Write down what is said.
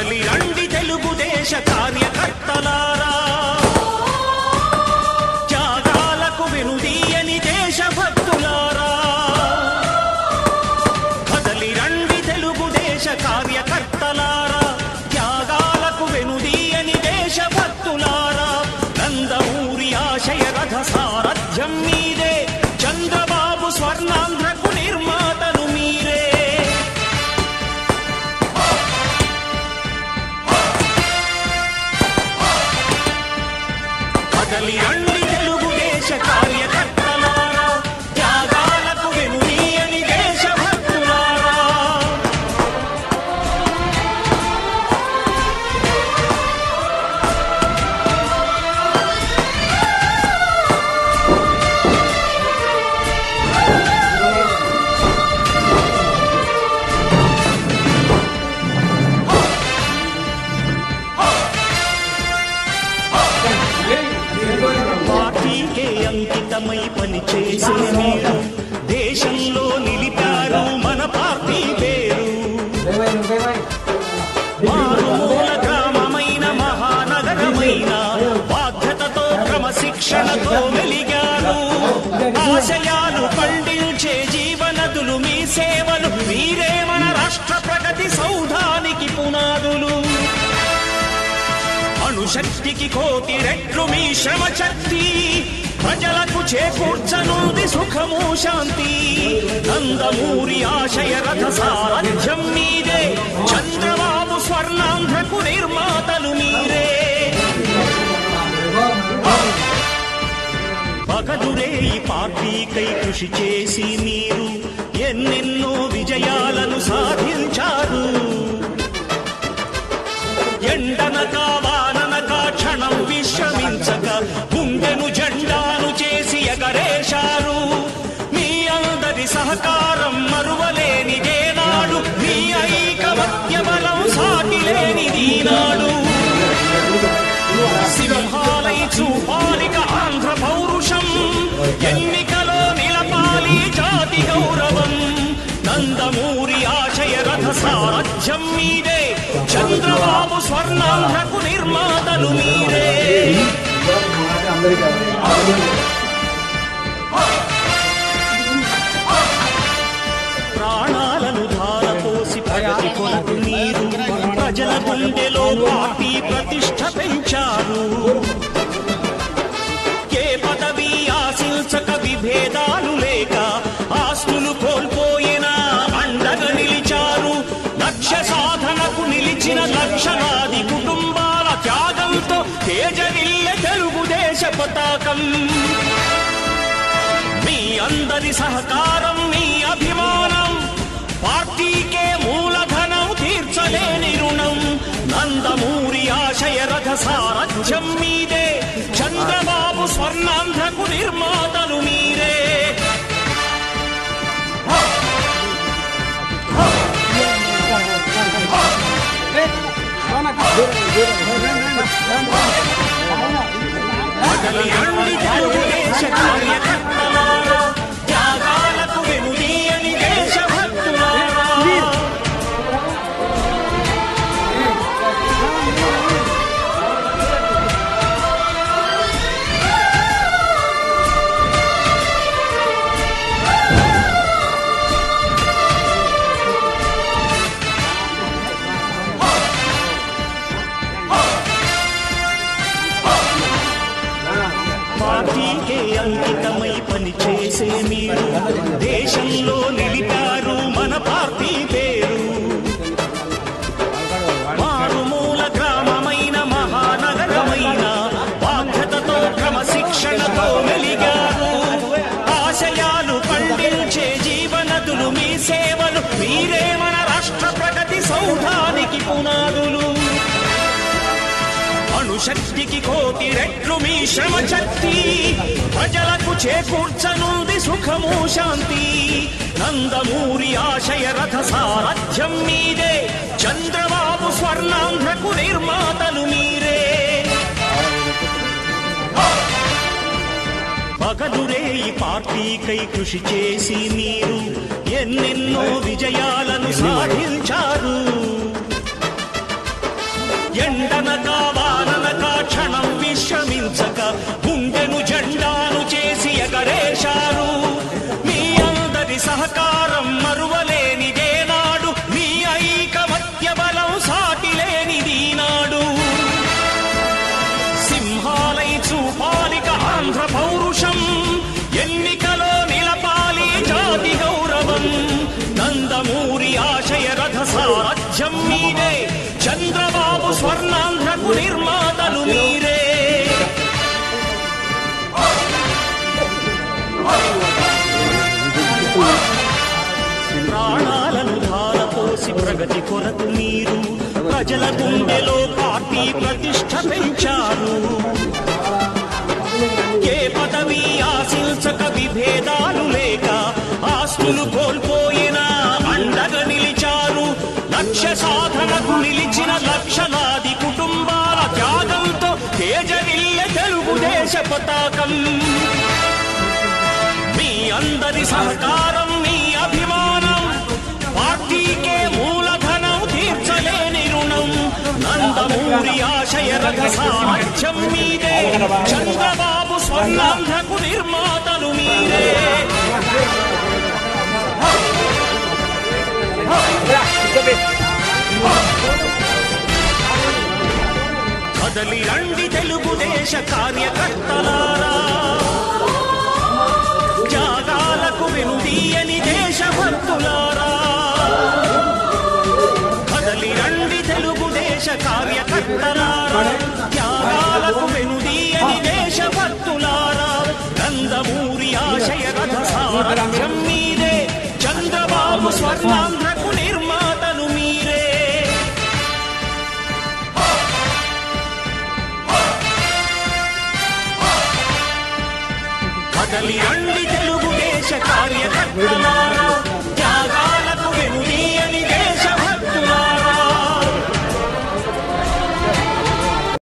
కదలి రండి తెలుగుదేశ కార్యకర్తలారా, త్యాగాలకు వెనుదీయని దేశభక్తులారా. కదలి రండి తెలుగుదేశ కార్యకర్తలారా, త్యాగాలకు వెనుదీయని దేశభక్తులారా. నందమూరి ఆశయ రథ సారథ్యం మీదే, చంద్రబాబు స్వర్ణాంధ్రకు నిర్మాతలు మీరే. కదలి రండి తెలుగుదేశ కార్యకర్తలారా, త్యాగాలకు వెనుదీయని దేశభక్తులారా. పార్టీకే అంకితమై పనిచేసే మీరు దేశంలో నిలిపారు మన పార్టీ పేరు. మారుమూల గ్రామమైన మహానగరమైన బాధ్యతతో క్రమశిక్షణతో మెలిగారు. ఆశయాలు పండించే జీవనదులు మీ సేవలు, మీరే మన రాష్ట్ర ప్రగతి సౌధానికి పునాదులు. అణుశక్తికి కోటి రెట్లు మీ శ్రమ శక్తి, ప్రజలకు చేకూర్చనుంది సుఖము శాంతి. నందమూరి ఆశయ రథ సారథ్యం మీదే, చంద్రబాబు స్వర్ణాంధ్రకు నిర్మాతలు మీరే. పగలురే ఈ పార్టీకై కృషి చేసి మీరు ఎన్నెన్నో విజయాలను సాధించారు. ఎండనక వాననక క్షణం విశ్రమించక గుండెను జెండాను చేసి ఎగరేశారు. మీ అందరి సహకారం మరువలేనిదేనాడు, మీ ఐకమత్య బలం సాటిలేనిదీనాడు. సింహాలై చూపాలిక ఆంధ్ర పౌరుషం, ఎన్నికలో నిలపాలి జాతి గౌరవం. నందమూరి ఆశయ రథ సారథ్యం మీదే, చంద్రబాబు స్వర్ణాంధ్రకు నిర్మాతలు మీరే. ప్రాణాలను ధారపోసి ప్రగతి కొరకు మీరు ప్రజల గుండెలో పార్టీ ప్రతిష్ఠ పెంచారు. ఏ పదవి ఆశించక విభేదాలు లేక ఆస్తులు కోల్పోయినా అండగా నిలిచారు. లక్ష్య సాధనకు నిలిచిన లక్షలాది కుటుంబాల త్యాగంతో తేజరిల్లె తెలుగుదేశ పతాకం. మీ అందరి సహకారం, మీ అభిమానం పార్టీకే మూలధనం, తీర్చలేని రుణం. నందమూరి ఆశయ రథ సారథ్యం మీదే, చంద్రబాబు స్వర్ణాంధ్రకు నిర్మాతలు మీరే. కదలి రండి తెలుగుదేశ కార్యకర్తలారా, త్యాగాలకు వెనుదీయని దేశభక్తులారా. పార్టీకే అంకితమై పనిచేసే మీరు దేశంలో నిలిపారు మన పార్టీ పేరు. మారుమూల గ్రామమైన మహానగరమైన బాధ్యతతో క్రమశిక్షణతో మెలిగారు. ఆశయాలు పండించే జీవనదులు మీ సేవలు, మీరే మన రాష్ట్ర ప్రగతి సౌధానికి పునాదులు. అణుశక్తికి కోటి రెట్లు మీ శ్రమ శక్తి, ప్రజలకు చేకూర్చనుంది సుఖము శాంతి. నందమూరి ఆశయ రథ సారథ్యం మీదే, చంద్రబాబు స్వర్ణాంధ్రకు నిర్మాతలు మీరే. పగలురే ఈ పార్టీకై కృషి చేసి మీరు ఎన్నెన్నో విజయాలను సాధించారు. స్వర్ణాంధ్రకు నిర్మాతలు మీరే. ప్రాణాలను ధారపోసి ప్రగతి కొరకు మీరు ప్రజల గుండెలో పార్టీ ప్రతిష్ఠ పెంచారు. ఏ పదవి ఆశించక విభేదాలు లేక ఆస్తులు కోల్పోయినా అండగా నిలిచారు. లక్ష్య సాధనకు నిలిచిన లక్షలాది కుటుంబాల త్యాగంతో తేజరిల్లె తెలుగుదేశ పతాకం. మీ అందరి సహకారం, మీ అభిమానం పార్టీకే మూలధనం, తీర్చలేని రుణం. నందమూరి ఆశయ రథ సామర్థ్యం మీదే, చంద్రబాబు స్వర్ణాంధ్రకు నిర్మాతలు మీరే. కదలి రండి తెలుగుదేశ కార్యకర్తలారా, త్యాగాలకు వెనుదీయని దేశభక్తులారా. కదలి రండి తెలుగుదేశ కార్యకర్తలారా, త్యాగాలకు వెనుదీయని దేశభక్తులారా. నందమూరి ఆశయ రథ సారథ్యం మీదే, చంద్రబాబు స్వర్ణాంధ్రకు నిర్మాతలు మీరే. కదలి